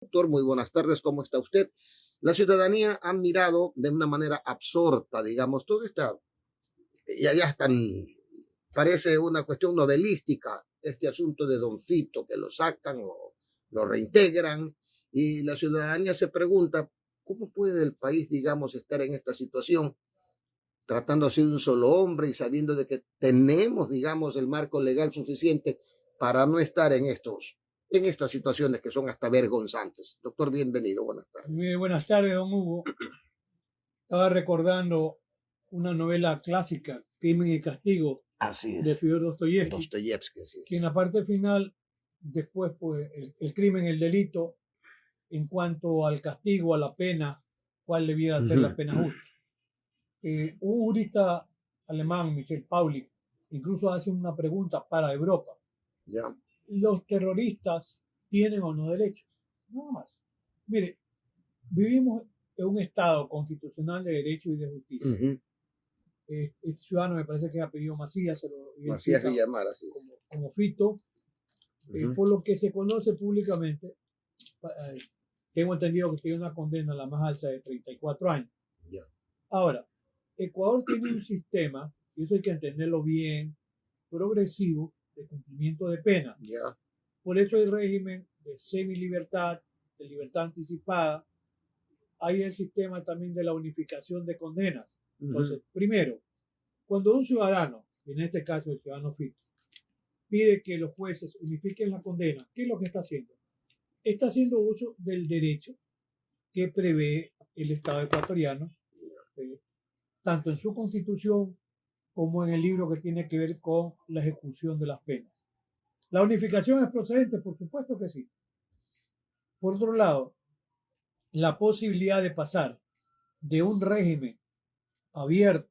Doctor, muy buenas tardes, ¿cómo está usted? La ciudadanía ha mirado de una manera absorta, digamos, todo está, ya están, parece una cuestión novelística, este asunto de Don Fito, que lo sacan o lo reintegran, y la ciudadanía se pregunta, ¿cómo puede el país, digamos, estar en esta situación, tratando de ser un solo hombre y sabiendo de que tenemos, digamos, el marco legal suficiente para no estar en estas situaciones que son hasta vergonzantes? Doctor, bienvenido, buenas tardes. Muy buenas tardes, don Hugo. Estaba recordando una novela clásica, Crimen y Castigo, Así de es. Fyodor Dostoyevsky, Dostoyevsky, así que en es. la parte final, después, pues, el crimen, el delito, en cuanto al castigo, a la pena, cuál debiera ser la pena justa. Un jurista alemán, Michel Pauly, incluso hace una pregunta para Europa. Ya. ¿Los terroristas tienen o no derechos? Nada más. Mire, vivimos en un Estado constitucional de derecho y de justicia. Este ciudadano, me parece que es apellido Macías, se lo Macías Villamar, así. como Fito, por lo que se conoce públicamente. Tengo entendido que tiene una condena la más alta de 34 años. Ya. Ahora, Ecuador tiene un sistema, y eso hay que entenderlo bien, progresivo de cumplimiento de pena. Ya. Por eso hay régimen de semilibertad, de libertad anticipada. Hay el sistema también de la unificación de condenas. Entonces, primero, cuando un ciudadano, en este caso el ciudadano Fito, pide que los jueces unifiquen la condena, ¿qué es lo que está haciendo? Está haciendo uso del derecho que prevé el Estado ecuatoriano, tanto en su constitución como en el libro que tiene que ver con la ejecución de las penas. ¿La unificación es procedente? Por supuesto que sí. Por otro lado, la posibilidad de pasar de un régimen abierto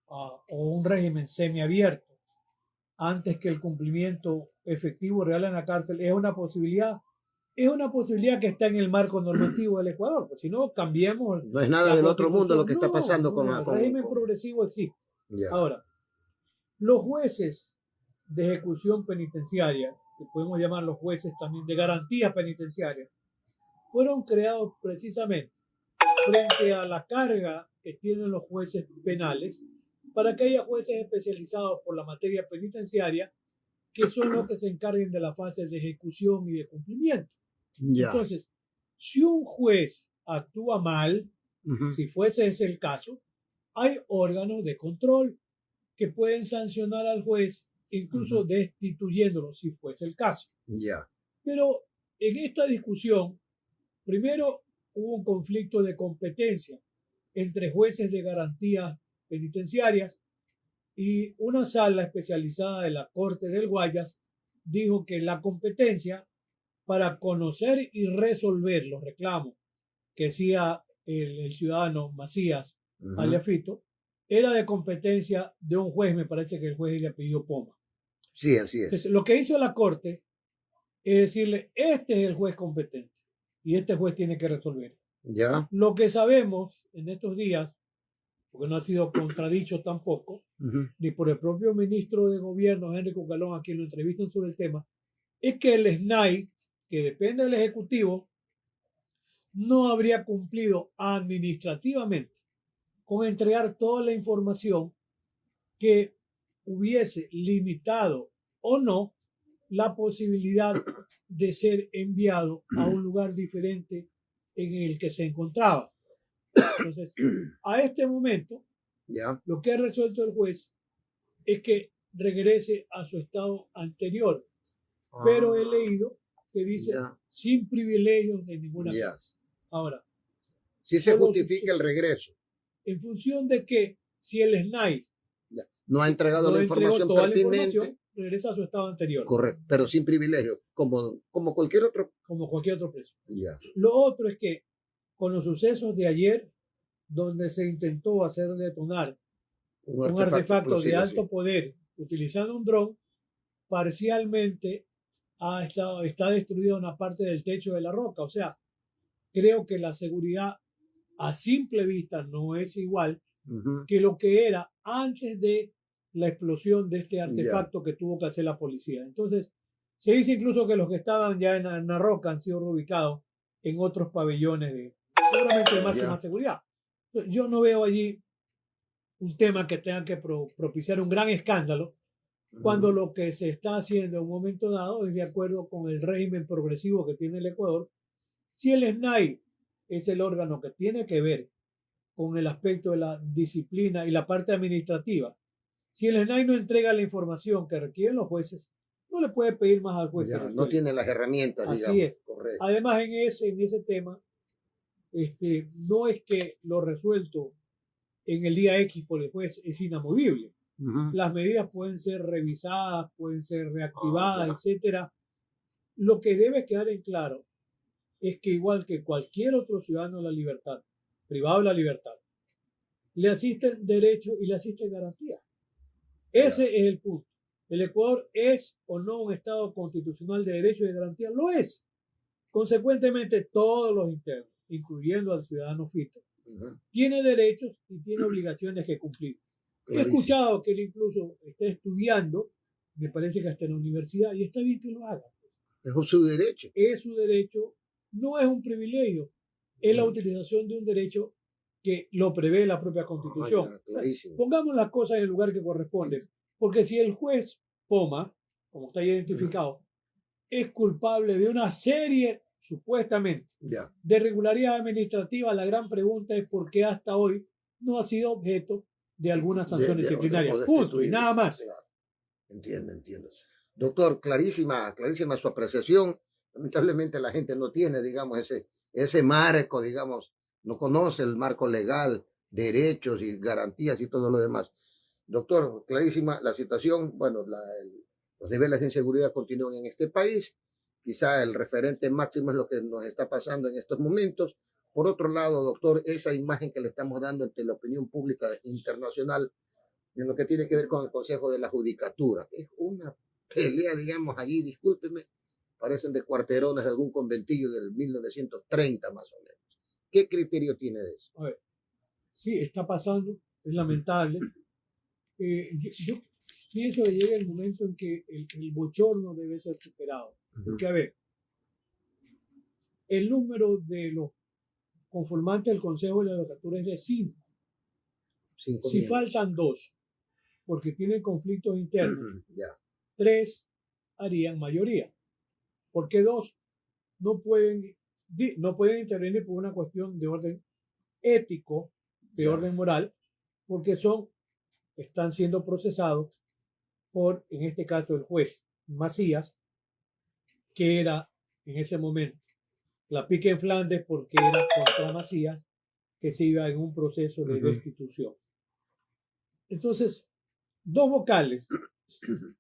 o un régimen semiabierto antes que el cumplimiento efectivo real en la cárcel es una posibilidad que está en el marco normativo del Ecuador, pues si no cambiemos. No es nada del otro mundo lo que está pasando con el régimen progresivo existe. Ya. Ahora, los jueces de ejecución penitenciaria, que podemos llamar los jueces también de garantía penitenciaria, fueron creados precisamente frente a la carga que tienen los jueces penales, para que haya jueces especializados por la materia penitenciaria, que son los que se encarguen de la fase de ejecución y de cumplimiento. Ya. Entonces, si un juez actúa mal, si fuese ese el caso, hay órganos de control que pueden sancionar al juez, incluso destituyéndolo, si fuese el caso. Ya. Pero en esta discusión, primero hubo un conflicto de competencia entre jueces de garantías penitenciarias, y una sala especializada de la Corte del Guayas dijo que la competencia para conocer y resolver los reclamos que hacía el ciudadano Macías alias Fito era de competencia de un juez, me parece que el juez le apellido Poma. Sí, así es. Entonces, lo que hizo la Corte es decirle, este es el juez competente y este juez tiene que resolver. Ya. Lo que sabemos en estos días, porque no ha sido contradicho tampoco, ni por el propio ministro de Gobierno, Henry Cucalón, a quien lo entrevistan sobre el tema, es que el SNAI, que depende del Ejecutivo, no habría cumplido administrativamente con entregar toda la información que hubiese limitado o no la posibilidad de ser enviado a un lugar diferente en el que se encontraba. Entonces, a este momento, lo que ha resuelto el juez es que regrese a su estado anterior. Pero he leído que dice sin privilegios de ninguna clase. Ahora, si se justifica el regreso. ¿En función de que si el SNAI no ha entregado la información pertinente, regresa a su estado anterior? Correcto, pero sin privilegio, como cualquier otro. Como cualquier otro preso. Ya. Lo otro es que con los sucesos de ayer, donde se intentó hacer detonar un artefacto de alto poder utilizando un dron, parcialmente está destruida una parte del techo de la roca. O sea, creo que la seguridad a simple vista no es igual que lo que era antes de la explosión de este artefacto que tuvo que hacer la policía. Entonces, se dice incluso que los que estaban ya en la roca han sido reubicados en otros pabellones seguramente de máxima seguridad. Yo no veo allí un tema que tenga que propiciar un gran escándalo cuando lo que se está haciendo en un momento dado es de acuerdo con el régimen progresivo que tiene el Ecuador. Si el SNAI es el órgano que tiene que ver con el aspecto de la disciplina y la parte administrativa, si el SNAI no entrega la información que requieren los jueces, no le puede pedir más al juez. No tiene las herramientas, así digamos. Es. Correcto. Además, en ese tema, no es que lo resuelto en el día X por el juez es inamovible. Las medidas pueden ser revisadas, pueden ser reactivadas, etcétera. Lo que debe quedar en claro es que igual que cualquier otro ciudadano de la libertad, privado de la libertad, le asisten derechos y le asisten garantías. Ese es el punto. ¿El Ecuador es o no un Estado constitucional de derechos y de garantías? Lo es. Consecuentemente, todos los internos, incluyendo al ciudadano Fito, tiene derechos y tiene obligaciones que cumplir. He escuchado que él incluso está estudiando, me parece que hasta en la universidad, y está bien que lo haga. Es su derecho. Es su derecho, no es un privilegio, es la utilización de un derecho que lo prevé la propia Constitución. Pongamos las cosas en el lugar que corresponde, porque si el juez Poma, como está identificado, es culpable de una serie, supuestamente, de irregularidades administrativas, la gran pregunta es por qué hasta hoy no ha sido objeto de alguna sanción disciplinaria. Punto, y nada más. Claro. Entiendo. Doctor, clarísima su apreciación. Lamentablemente la gente no tiene, digamos, ese marco, digamos, no conoce el marco legal, derechos y garantías y todo lo demás. Doctor, clarísima la situación. Bueno, los niveles de inseguridad continúan en este país. Quizá el referente máximo es lo que nos está pasando en estos momentos. Por otro lado, doctor, esa imagen que le estamos dando ante la opinión pública internacional en lo que tiene que ver con el Consejo de la Judicatura, es una pelea, digamos, allí, discúlpeme, parecen de cuarterones de algún conventillo del 1930 más o menos. ¿Qué criterio tiene de eso? A ver, sí, está pasando, es lamentable. Yo pienso que llega el momento en que el bochorno debe ser superado. Porque, a ver, el número de los conformantes del Consejo de la Judicatura es de 5. Si faltan 2, porque tienen conflictos internos, 3 harían mayoría. Porque 2 no pueden intervenir por una cuestión de orden ético, de orden moral, porque están siendo procesados por, en este caso, el juez Macías, que era en ese momento la pica en Flandes porque era contra Macías, que se iba en un proceso de destitución. Entonces, 2 vocales,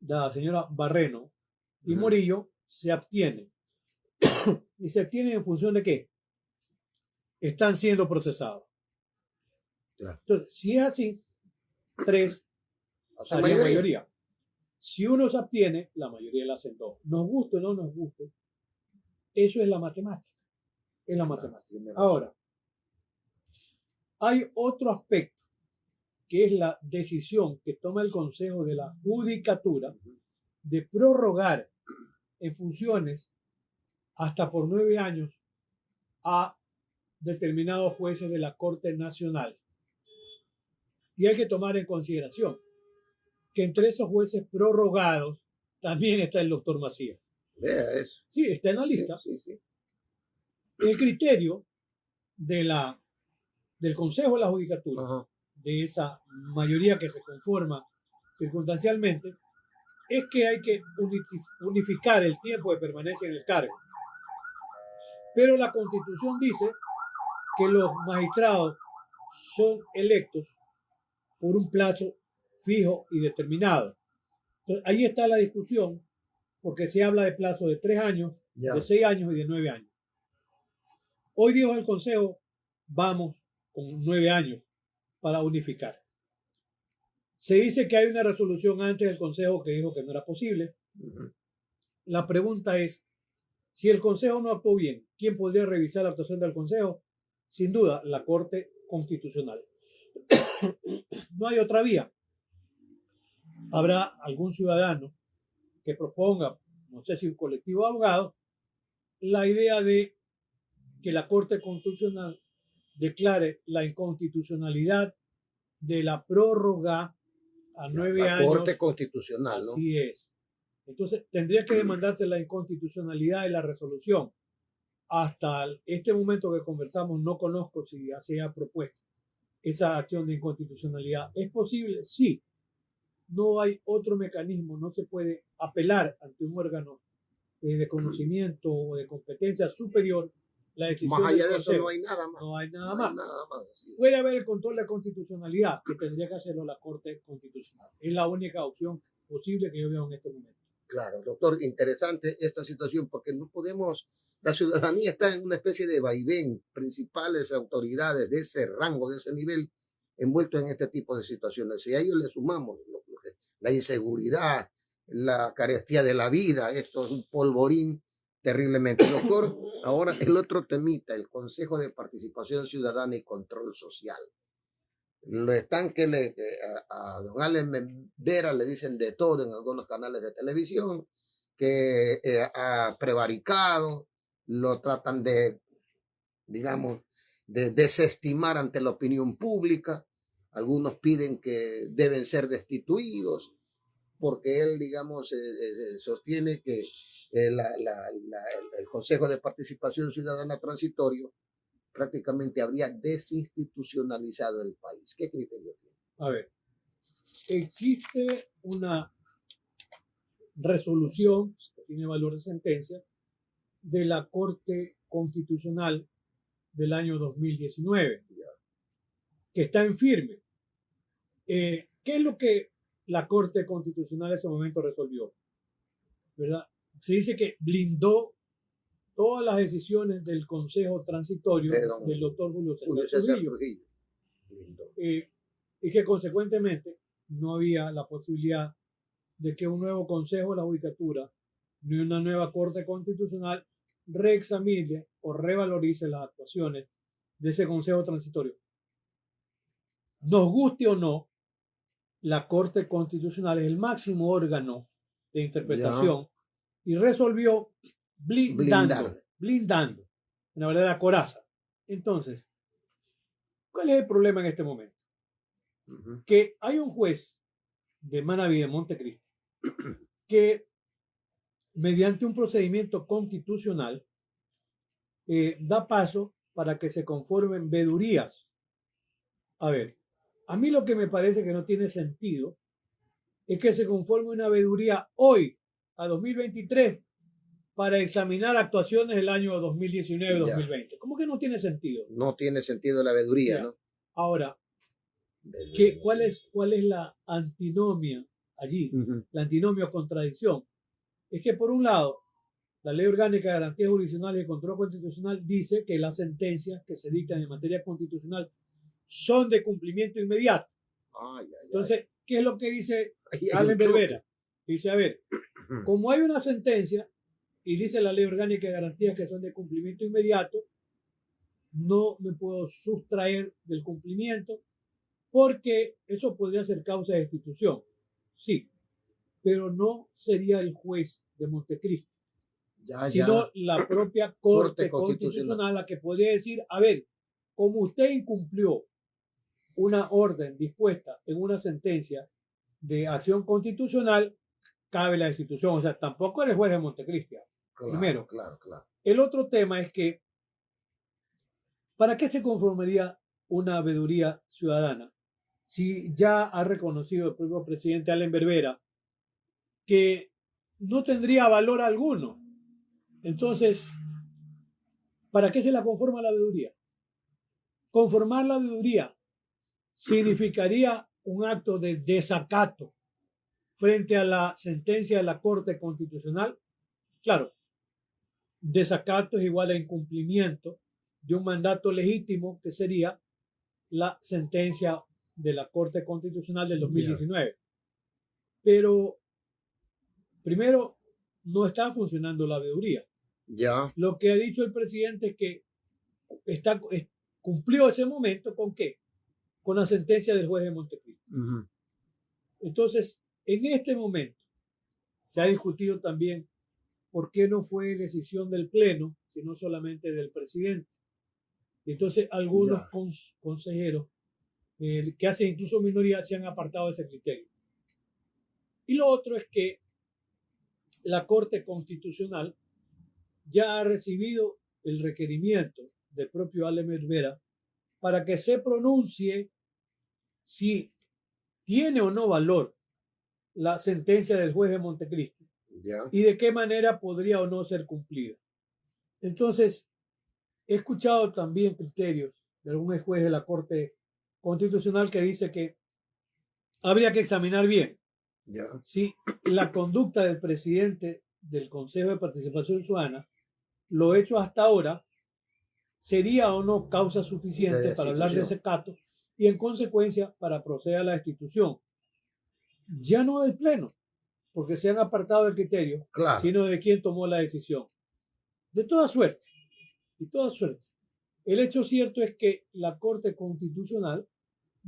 la señora Barreno y Morillo, se abstienen. ¿Y se abstienen en función de qué? Están siendo procesados. Entonces, si es así, 3 harían mayoría. Si uno se abstiene, la mayoría la hacen 2. Nos guste o no nos guste, eso es la matemática. Es la matemática. Ahora, hay otro aspecto que es la decisión que toma el Consejo de la Judicatura de prorrogar en funciones hasta por 9 años a determinados jueces de la Corte Nacional. Y hay que tomar en consideración que entre esos jueces prorrogados también está el doctor Macías. Vea eso. Sí, está en la lista. Sí. El criterio del Consejo de la Judicatura, de esa mayoría que se conforma circunstancialmente, es que hay que unificar el tiempo de permanencia en el cargo. Pero la Constitución dice que los magistrados son electos por un plazo fijo y determinado. Entonces, ahí está la discusión, porque se habla de plazo de 3 años, de 6 años y de 9 años. Hoy dijo el Consejo, vamos con 9 años para unificar. Se dice que hay una resolución antes del Consejo que dijo que no era posible. La pregunta es, si el Consejo no actuó bien, ¿quién podría revisar la actuación del Consejo? Sin duda, la Corte Constitucional. No hay otra vía. Habrá algún ciudadano que proponga, no sé si un colectivo de abogados, la idea de que la Corte Constitucional declare la inconstitucionalidad de la prórroga a 9 La años. Corte Constitucional, ¿no? Así es. Entonces, tendría que demandarse la inconstitucionalidad de la resolución. Hasta este momento que conversamos, no conozco si ya se ha propuesto esa acción de inconstitucionalidad. ¿Es posible? Sí. No hay otro mecanismo, no se puede apelar ante un órgano de conocimiento o de competencia superior la decisión Más allá del de eso Consejo. no hay nada más. No hay nada No más. hay nada más. Sí. Puede haber el control de constitucionalidad, que tendría que hacerlo la Corte Constitucional. Es la única opción posible que yo veo en este momento. Claro, doctor, interesante esta situación porque no podemos, la ciudadanía está en una especie de vaivén, principales autoridades de ese rango, de ese nivel, envueltos en este tipo de situaciones. Si a ellos le sumamos la inseguridad, la carestía de la vida, esto es un polvorín terriblemente. Doctor, ahora el otro temita, el Consejo de Participación Ciudadana y Control Social. Lo están que a don Allen Vera le dicen de todo en algunos canales de televisión, que ha prevaricado, lo tratan de, digamos, de desestimar ante la opinión pública. Algunos piden que deben ser destituidos porque él, digamos, sostiene que el Consejo de Participación Ciudadana Transitorio prácticamente habría desinstitucionalizado el país. ¿Qué criterio tiene? A ver, existe una resolución que tiene valor de sentencia de la Corte Constitucional del año 2019, que está en firme. ¿Qué es lo que la Corte Constitucional en ese momento resolvió? ¿Verdad? Se dice que blindó todas las decisiones del Consejo Transitorio del doctor Julio César Trujillo. Y que consecuentemente no había la posibilidad de que un nuevo Consejo de la Judicatura ni una nueva Corte Constitucional reexamine o revalorice las actuaciones de ese Consejo Transitorio. Nos guste o no, la Corte Constitucional es el máximo órgano de interpretación y resolvió blindando una verdadera coraza. Entonces, ¿cuál es el problema en este momento? Que hay un juez de Manaví de Montecristi que mediante un procedimiento constitucional da paso para que se conformen vedurías. A ver, a mí lo que me parece que no tiene sentido es que se conforme una veeduría hoy, a 2023, para examinar actuaciones del año 2019-2020. ¿Cómo que no tiene sentido? No tiene sentido la veeduría, ¿no? Ahora, ¿cuál es la antinomia allí? La antinomia o contradicción. Es que por un lado, la Ley Orgánica de Garantías Jurisdiccionales y Control Constitucional dice que las sentencias que se dictan en materia constitucional son de cumplimiento inmediato. Entonces, ¿qué es lo que dice Allen Berbera? Dice, a ver, como hay una sentencia y dice la Ley Orgánica de Garantías que son de cumplimiento inmediato, no me puedo sustraer del cumplimiento porque eso podría ser causa de destitución. Sí, pero no sería el juez de Montecristi, sino la propia Corte Constitucional la que podría decir, a ver, como usted incumplió una orden dispuesta en una sentencia de acción constitucional, cabe la destitución. O sea, tampoco eres juez de Montecristi. Primero. Claro. El otro tema es que, ¿para qué se conformaría una veeduría ciudadana si ya ha reconocido el propio presidente Allen Berbera que no tendría valor alguno? Entonces, ¿para qué se la conforma la veeduría? Conformar la veeduría significaría un acto de desacato frente a la sentencia de la Corte Constitucional. Claro, desacato es igual a incumplimiento de un mandato legítimo que sería la sentencia de la Corte Constitucional del 2019. Pero, primero, no está funcionando la veeduría. Lo que ha dicho el presidente es que cumplió ese momento ¿con qué? Con la sentencia del juez de Montecristi. Entonces, en este momento se ha discutido también por qué no fue decisión del Pleno sino solamente del presidente. Entonces, algunos Ya. consejeros que hacen incluso minoría se han apartado de ese criterio. Y lo otro es que la Corte Constitucional ya ha recibido el requerimiento del propio Alemir Vera para que se pronuncie si tiene o no valor la sentencia del juez de Montecristi Ya. y de qué manera podría o no ser cumplida. Entonces, he escuchado también criterios de algún juez de la Corte Constitucional que dice que habría que examinar bien Ya. si la conducta del presidente del Consejo de Participación Ciudadana, lo hecho hasta ahora, sería o no causa suficiente para hablar de desacato y en consecuencia para proceder a la destitución. Ya no del Pleno, porque se han apartado del criterio, Claro. sino de quien tomó la decisión. De toda suerte, el hecho cierto es que la Corte Constitucional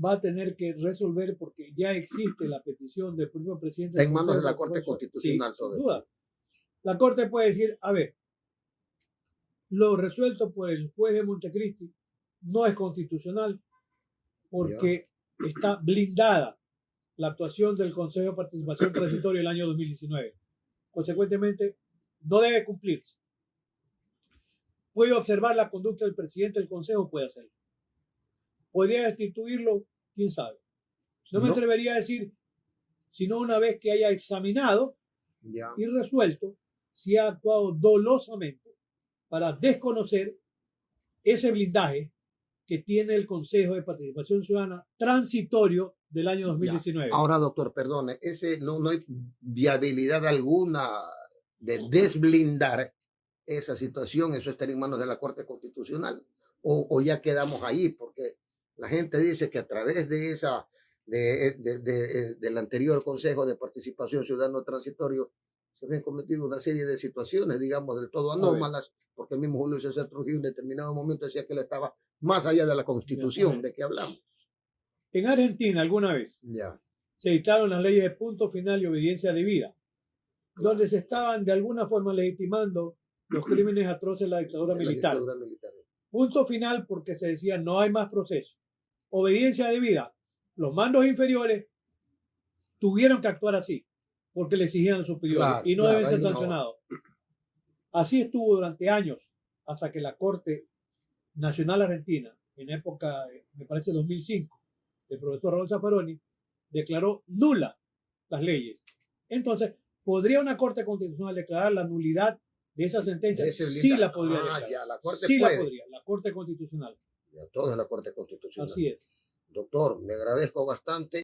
va a tener que resolver, porque ya existe la petición del propio presidente. En manos de la Corte Constitucional, sí, sin duda. La Corte puede decir, a ver, lo resuelto por el juez de Montecristi no es constitucional porque está blindada la actuación del Consejo de Participación Transitorio del año 2019. Consecuentemente, no debe cumplirse. ¿Puede observar la conducta del presidente del Consejo? Puede hacerlo. ¿Podría destituirlo? ¿Quién sabe? No me atrevería a decir, sino una vez que haya examinado y resuelto si ha actuado dolosamente para desconocer ese blindaje que tiene el Consejo de Participación Ciudadana transitorio del año 2019. Ahora, doctor, perdone, no hay viabilidad alguna de desblindar esa situación. Eso estaría en manos de la Corte Constitucional, o ya quedamos ahí, porque la gente dice que a través de esa del anterior Consejo de Participación Ciudadano Transitorio se habían cometido una serie de situaciones, digamos, del todo anómalas, porque el mismo Julio César Trujillo en determinado momento decía que él estaba más allá de la Constitución de que hablamos. En Argentina, alguna vez, se dictaron las leyes de punto final y obediencia debida, donde se estaban de alguna forma legitimando los crímenes atroces de la dictadura militar. Punto final porque se decía no hay más proceso. Obediencia debida. Los mandos inferiores tuvieron que actuar así porque le exigían a los superiores y no deben ser sancionados. Así estuvo durante años hasta que la Corte Nacional Argentina, en época, me parece 2005, del profesor Raúl Zaffaroni, declaró nulas las leyes. Entonces, ¿podría una Corte Constitucional declarar la nulidad de esa sentencia? Sí la podría declarar. La Corte sí puede. La podría, la Corte Constitucional. Todo es la Corte Constitucional. Así es. Doctor, le agradezco bastante.